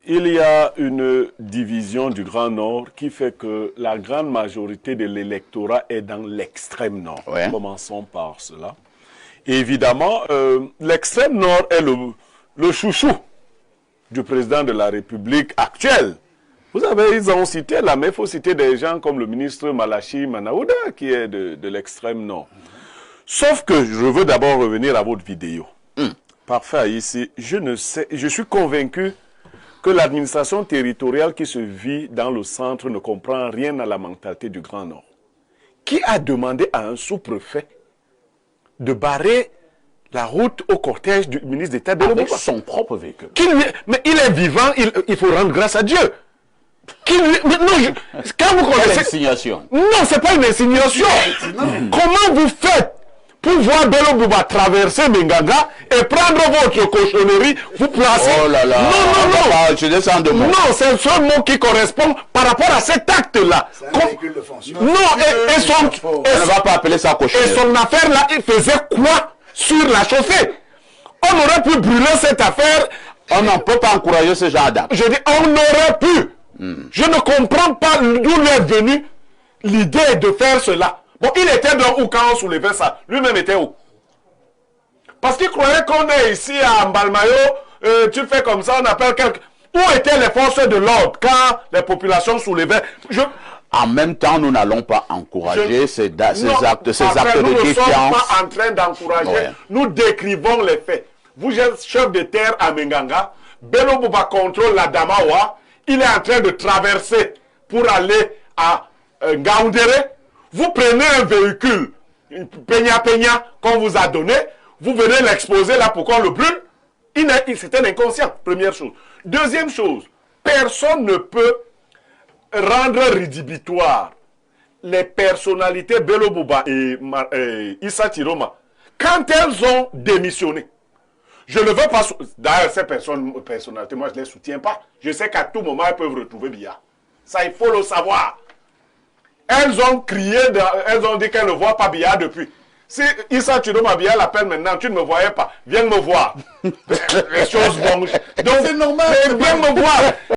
Il y a une division du Grand Nord qui fait que la grande majorité de l'électorat est dans l'extrême Nord. Ouais. Commençons par cela. Et évidemment, l'extrême Nord est le chouchou du président de la République actuelle. Vous savez, ils ont cité là, mais il faut citer des gens comme le ministre Malachi Manaouda qui est de l'extrême Nord. Sauf que je veux d'abord revenir à votre vidéo. Parfait, ici, je suis convaincu que l'administration territoriale qui se vit dans le centre ne comprend rien à la mentalité du Grand Nord. Qui a demandé à un sous-préfet de barrer la route au cortège du ministre d'État de avec son propre véhicule? Mais il est vivant, il faut rendre grâce à Dieu. Quand vous connaissez... Quelle insinuation? Non, c'est pas une insinuation. Comment vous faites pour voir Bello Bouba traverser Menganga et prendre votre cochonnerie, vous placer... Oh là là, non. Je descends de moi. Non, c'est le seul mot qui correspond par rapport à cet acte-là. C'est un véhicule de fonction. Non, On ne va pas appeler ça et cochonnerie. son affaire-là, il faisait quoi sur la chaussée? On aurait pu brûler cette affaire. On ne peut pas encourager ce genre d'acte. Je dis, on aurait pu. Je ne comprends pas d'où lui est venue l'idée de faire cela. Bon, il était dans où quand on soulevait ça? Lui-même était où? Parce qu'il croyait qu'on est ici à Mbalmayo, tu fais comme ça, on appelle quelqu'un. Où étaient les forces de l'ordre quand les populations soulevaient? En même temps, nous n'allons pas encourager ces actes de Nous défiance. ne sommes pas en train d'encourager. Ouais. Nous décrivons les faits. Vous êtes chef de terre à Menganga. Bello Bouba contrôle la Damawa. Il est en train de traverser pour aller à Ngaoundéré. Vous prenez un véhicule, Peña qu'on vous a donné. Vous venez l'exposer là pour qu'on le brûle. C'est un inconscient, première chose. Deuxième chose, personne ne peut rendre rédhibitoire les personnalités Bello Bouba et Issa Tiroma quand elles ont démissionné. Je ne veux pas... D'ailleurs, ces personnalités, moi, je ne les soutiens pas. Je sais qu'à tout moment, elles peuvent retrouver Biya. Ça, il faut le savoir. Elles ont crié, elles ont dit qu'elles ne voient pas Biya depuis. Si Issa Tiroma Biya l'appelle maintenant, tu ne me voyais pas, viens me voir. Les choses vont... Donc, c'est normal. Viens me voir.